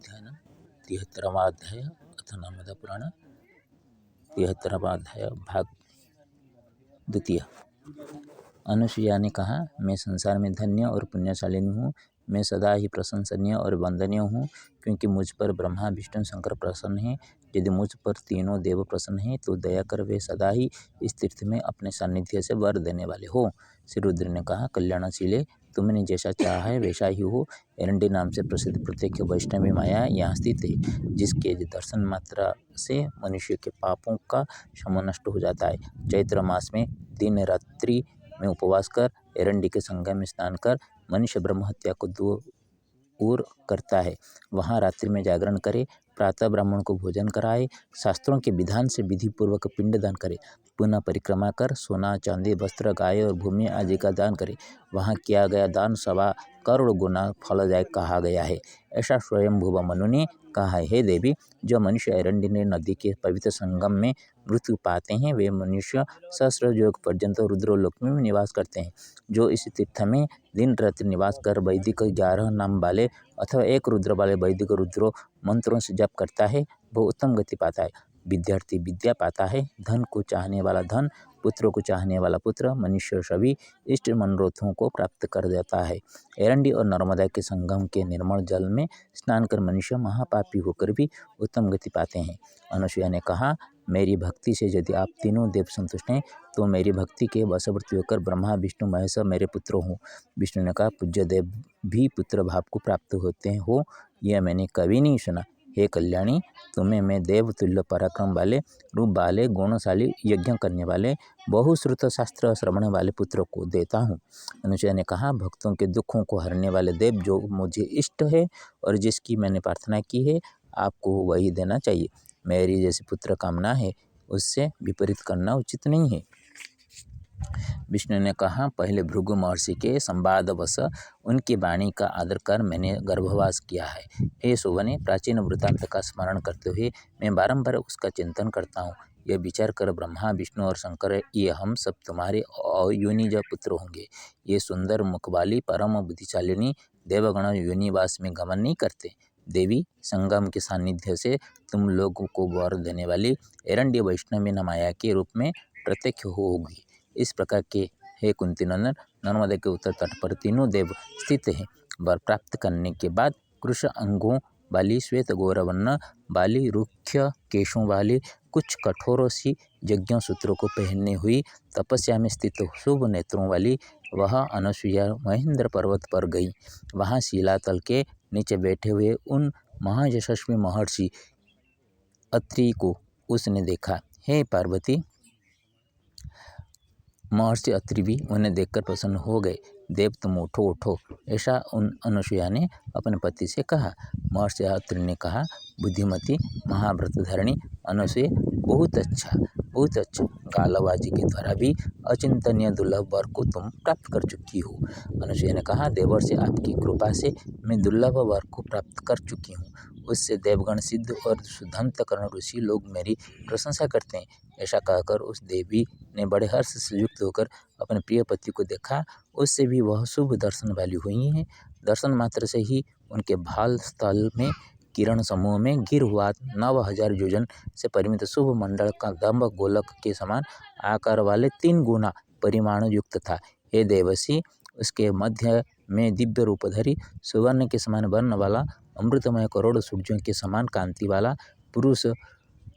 ध्यान 73वां अध्याय अथ नर्मदा पुराण 73वां अध्याय भाग द्वितीय। अनुसुईया ने कहा, मैं संसार में धन्य और पुण्यशालिनी हूँ। मैं सदा ही प्रशंसनीय और वंदनीय हूँ, क्योंकि मुझ पर ब्रह्मा विष्णु शंकर प्रसन्न हैं। यदि मुझ पर तीनों देव प्रसन्न हैं तो दया कर वे सदा ही इस तीर्थ में अपने सानिध्य से वर देने वाले हो। श्री रुद्र ने कहा, कल्याणशीले, तुमने जैसा चाहा है वैसा ही हो। एरंडी नाम से प्रसिद्ध प्रत्यक्ष वैष्णवी माया यहाँ स्थित है, जिसके दर्शन मात्र से मनुष्य के पापों का शमन नष्ट हो जाता है। चैत्र मास में दिन रात्रि में उपवास कर, एरंडी के संगम में स्नान कर मनुष्य ब्रह्म हत्या को दूर करता है। वहाँ रात्रि में जागरण करे, प्रातः ब्राह्मण को भोजन कराए, शास्त्रों के विधान से विधि पूर्वक पिंडदान करे, पुनः परिक्रमा कर सोना चांदी वस्त्र गाय और भूमि आदि का दान करे। वहाँ किया गया दान 1.25 करोड़ गुना फलदायक कहा गया है। ऐसा स्वयंभुव मनु ने कहा है। हे देवी, जो मनुष्य एरंडी नदी के पवित्र संगम में मृत्यु पाते हैं वे मनुष्य सहस्र युग पर्यंत रुद्रलोक में निवास करते हैं। जो इस तीर्थ में दिन रात्रि निवास कर वैदिक 11 नाम वाले अथवा 1 रुद्र वाले वैदिक रुद्रो मंत्रों से जप करता है वो उत्तम गति पाता है। विद्यार्थी विद्या पाता है, धन को चाहने वाला धन, पुत्रों को चाहने वाला पुत्र, मनुष्य सभी इष्ट मनोरथों को प्राप्त कर देता है। एरंडी और नर्मदा के संगम के निर्मल जल में स्नान कर मनुष्य महापापी होकर भी उत्तम गति पाते हैं। अनुसुईया ने कहा, मेरी भक्ति से यदि आप तीनों देव संतुष्ट हैं तो मेरी भक्ति के वशवर्ती होकर ब्रह्मा विष्णु महेश मेरे पुत्र हों। विष्णु ने कहा, पूज्य देव भी पुत्र भाव को प्राप्त होते हो, यह मैंने कभी नहीं सुना। हे कल्याणी, तुम्हें मैं देव तुल्य पराक्रम वाले, रूप वाले, गुणशाली, यज्ञ करने वाले, बहुश्रुत शास्त्र श्रवण वाले पुत्र को देता हूँ। अनुसुईया ने कहा, भक्तों के दुखों को हरने वाले देव जो मुझे इष्ट है और जिसकी मैंने प्रार्थना की है, आपको वही देना चाहिए। मेरी जैसी पुत्र कामना है उससे विपरीत करना उचित नहीं है। विष्णु ने कहा, पहले भृगु महर्षि के संवादवश उनकी वाणी का आदर कर मैंने गर्भवास किया है। हे शोभने, प्राचीन वृत्तांत का स्मरण करते हुए मैं बारंबार उसका चिंतन करता हूँ। यह विचार कर ब्रह्मा विष्णु और शंकर ये हम सब तुम्हारे योनिज पुत्र होंगे। ये सुंदर मुख वाली परम बुद्धिशालिनी देवगण योनिवास में गमन नहीं करते। देवी, संगम के सानिध्य से तुम लोगों को वर देने वाली एरंडी वैष्णवी माया के रूप में प्रत्यक्ष होगी। इस प्रकार के हे कुंती नंदन, नर्मदा के उत्तर तट पर तीनों देव स्थित हैं। वर प्राप्त करने के बाद कृष्ण अंगों वाली, श्वेत गौरवर्ण वाली, रुक्ष केशों वाली, कुछ कठोर सी यज्ञ सूत्रों को पहने हुई, तपस्या में स्थित शुभ नेत्रों वाली वह अनुसुईया महेंद्र पर्वत पर गई। वहाँ शिलातल के नीचे बैठे हुए उन महायशस्वी महर्षि अत्रि को उसने देखा। हे पार्वती, महर्षि अत्रि भी उन्हें देखकर प्रसन्न हो गए। देव, तुम उठो उठो, ऐसा अनुसुईया ने अपने पति से कहा। महर्षि अत्रि ने कहा, बुद्धिमती महाव्रतधारिणी अनुसुईया, बहुत अच्छा। गालव जी के द्वारा भी अचिंतनीय दुर्लभ वर को तुम प्राप्त कर चुकी हो। अनुसुईया ने कहा, देवर्षि, आपकी कृपा से मैं दुर्लभ वर को प्राप्त कर चुकी हूँ। उससे देवगण, सिद्ध और शुद्धंतकरण ऋषि लोग मेरी प्रशंसा करते हैं। ऐसा कहकर उस देवी ने बड़े हर्ष से युक्त होकर अपने प्रिय पति को देखा। उससे भी वह शुभ दर्शन वाली हुई हैं। दर्शन मात्र से ही उनके भाल स्थल में किरण समूह में गिर हुआ 9000 योजन से परिमित शुभ मंडल का दंभ गोलक के समान आकार वाले 3 गुना परिमाण युक्त था। हे देवसी, उसके मध्य में दिव्य रूपधरी, सुवर्ण के समान वर्ण वाला, अमृतमय करोड़ सूर्यों के समान कांति वाला पुरुष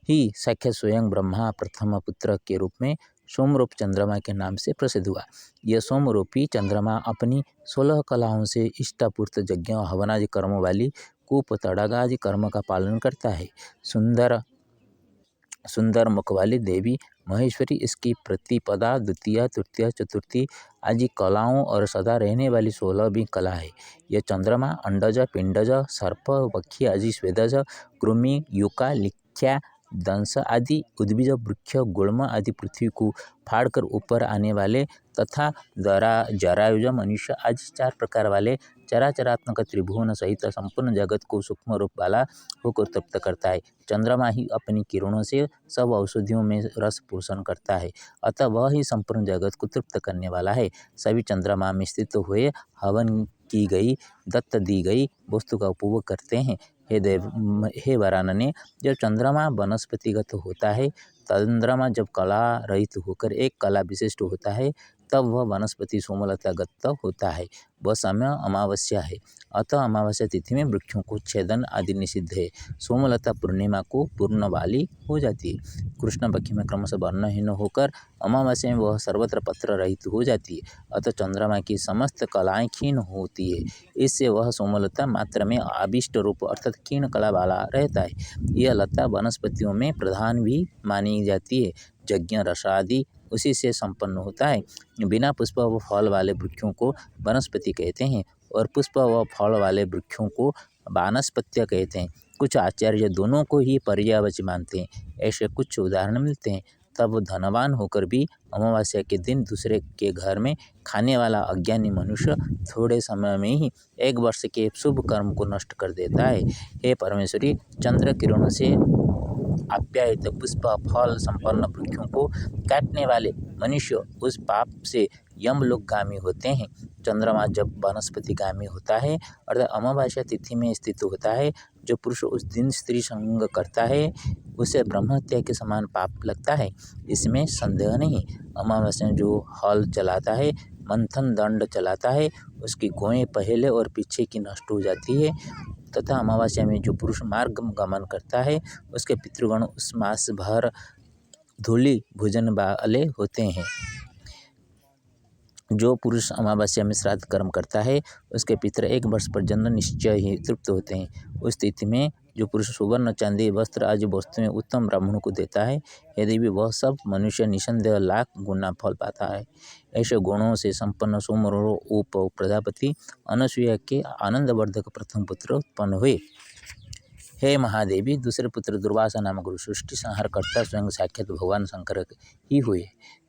ही साक्षात स्वयं ब्रह्मा प्रथम पुत्र के रूप में सोमरूप चंद्रमा के नाम से प्रसिद्ध हुआ। यह सोमरूपी चंद्रमा अपनी 16 कलाओं से इष्टापूर्त यज्ञ हवनादि कर्म वाली कूप तड़ागा आदि कर्म का पालन करता है। सुंदर मुख वाली देवी महेश्वरी इसकी प्रतिपदा, द्वितीय, तृतीय, चतुर्थी आदि कलाओं और सदा रहने वाली 16वीं कला है। यह चंद्रमा अंडज, पिंडज, सर्प, पक्षी आदि, स्वेदज, कृमि, युका, लिख्या, दंश आदि उद्भिज, वृक्ष, गुल्म आदि पृथ्वी को फाड़कर ऊपर आने वाले तथा जरायुज, मनुष्य आदि 4 प्रकार वाले चराचरात्मक त्रिभुवन सहित संपूर्ण जगत को सूक्ष्म रूप वाला होकर तृप्त करता है। चंद्रमा ही अपनी किरणों से सब औषधियों में रस पोषण करता है, अतः वह ही संपूर्ण जगत को तृप्त करने वाला है। सभी चंद्रमा में स्थित हुए हवन की गई, दत्त दी गई वस्तु का उपभोग करते हैं। हे वरानने, जब चंद्रमा वनस्पतिगत होता है, चंद्रमा जब कला रहित होकर एक कला विशिष्ट होता है, तब वह वनस्पति सोमलतागत होता है। वह समय अमावस्या है, अतः अमावस्या तिथि में वृक्षों को छेदन आदि निषिद्ध है। सोमलता पूर्णिमा को पूर्ण वाली हो जाती है। कृष्ण पक्ष में क्रमशः वर्णहीन होकर अमावस्या में वह सर्वत्र पत्र रहित हो जाती है, अतः चंद्रमा की समस्त कलाएं क्षीण होती है। इससे वह सोमलता मात्र में आविष्ट रूप अर्थात क्षीण कला वाला रहता है। यह लता वनस्पतियों में प्रधान भी मानी जाती है। यज्ञ रसादि उसी से संपन्न होता है। बिना पुष्प व फल वाले वृक्षों को वनस्पति कहते हैं और पुष्प व फल वाले वृक्षों को वानस्पत्य कहते हैं। कुछ आचार्य दोनों को ही पर्यायवाची मानते हैं। ऐसे कुछ उदाहरण मिलते हैं। तब धनवान होकर भी अमावस्या के दिन दूसरे के घर में खाने वाला अज्ञानी मनुष्य थोड़े समय में ही 1 वर्ष के शुभ कर्म को नष्ट कर देता है। हे परमेश्वरी, चंद्र किरणों से आप्यायित पुष्प फल संपन्न वृक्षों को काटने वाले मनुष्य उस पाप से यमलोकगामी होते हैं। चंद्रमा जब वनस्पतिगामी होता है अर्थात अमावस्या तिथि में स्थित होता है, जो पुरुष उस दिन स्त्री संग करता है उसे ब्रह्महत्या के समान पाप लगता है, इसमें संदेह नहीं। अमावस्या में जो हल चलाता है, मंथन दंड चलाता है, उसकी गोएं पहले और पीछे की नष्ट हो जाती है, तथा अमावस्या में जो पुरुष मार्ग गमन करता है उसके पितृगण उस मास भर धूलि भोजन वाले होते हैं। जो पुरुष अमावस्या में श्राद्ध कर्म करता है उसके पितर 1 वर्ष पर्यंत निश्चय ही तृप्त होते हैं। उस तिथि में जो पुरुष सुवर्ण चांदी वस्त्र आदि वस्तुएं उत्तम ब्राह्मणों को देता है, यदि भी वह सब मनुष्य निसंदेह लाख गुना फल पाता है। ऐसे गुणों से संपन्न सोमरूप प्रजापति अनसूया के आनंदवर्धक प्रथम पुत्र उत्पन्न हुए। हे महादेवी, दूसरे पुत्र दुर्वासा नामक सृष्टि संहार करता स्वयं साक्षात भगवान शंकर ही हुए।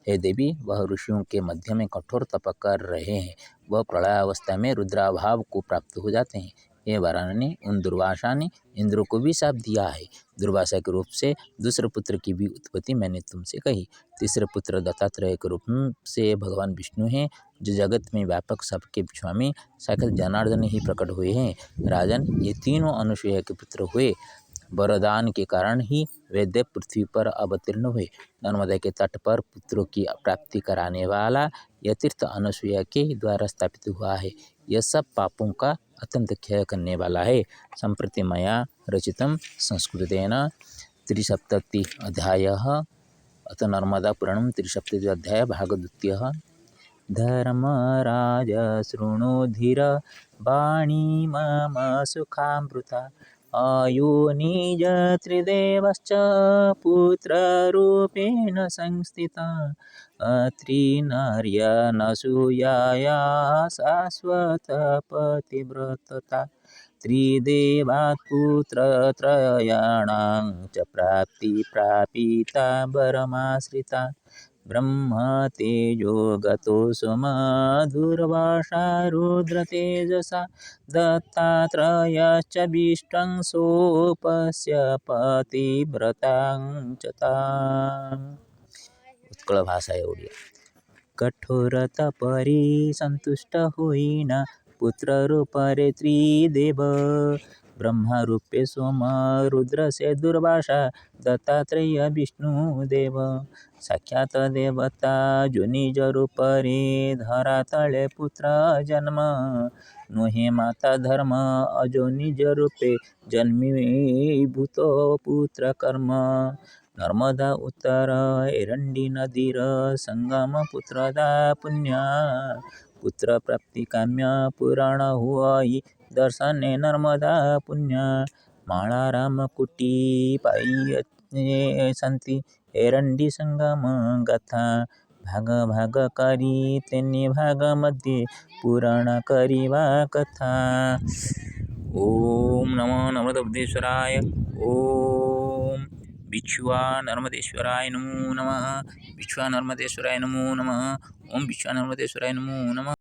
हे देवी, वह ऋषियों के मध्य में कठोर तप कर रहे हैं। वह प्रलयावस्था में रुद्राभाव को प्राप्त हो जाते हैं। हे वाराणसी, उन दुर्वासा ने इंद्र को भी शाप दिया है। दुर्वासा के रूप से दूसरे पुत्र की भी उत्पत्ति मैंने तुमसे कही। तीसरे पुत्र दत्तात्रेय के रूप से भगवान विष्णु हैं, जो जगत में व्यापक सबके स्वामी साक्षात जनार्दन ही प्रकट हुए हैं। राजन, ये तीनों अनुसूया के पुत्र हुए। वरदान के कारण ही वैद्य पृथ्वी पर अवतीर्ण हुए। नर्मदा के तट पर पुत्रों की प्राप्ति कराने वाला यह तीर्थ अनुसूया के द्वारा स्थापित हुआ है। यह सब पापों का अत्यंत क्षय करने वाला है। संप्रति मया रचितं संस्कृतेन 370 अध्यायः। अथ नर्मदा पुराणं 370 अध्याय भाग 2। धर्मराज शृणुधीर वाणी मम सुखामृता। अयोनिज त्रिदेवश्च पुत्ररूपेण संस्थिता। त्रिनर्यनसूयाया शाश्वतपतिव्रतता। त्रिदेवात् पुत्रत्रयाणां च प्राप्ति प्रापिता वरमाश्रिता। ब्रह्मतेजो गतो सुमधुर्वासा रुद्रतेजसा। दत्तात्रेयश्च विष्टंसोपस्य पतिव्रतां च ताम्। उत्कल भाषा ओडिया। कठोर तपरि संतुष्ट होइना पुत्र रूपरे त्रिदेव। ब्रह्मा रूपे सोम रुद्र से दुर्वासा दत्तात्रेय विष्णुदेव। साक्षात देवता जो निज रूपरे धरातले पुत्र जन्म। नुहे माता धर्म अजो निज रूपे जन्मीभूतो पुत्र कर्म। नर्मदा उत्तर एरंडी नदीर संगम पुत्रदा पुण्य। पुत्र प्राप्ति काम्य पुराण हुआई दर्शने नर्मदा पुण्य। माला राम कुटी पाई संति एरंडी संगम गाथा। भाग भाग करी तेनी भाग मध्ये पुराण करीवा कथा। ओम नमो नर्मदेश्वराय। ओम बिच्छुआ नर्मदेश्वराय नमो नमः। बिच्छुआ नर्मदेश्वराय नमो नमः। ओम बिच्छुआ नर्मदेश्वराय नमो नमः।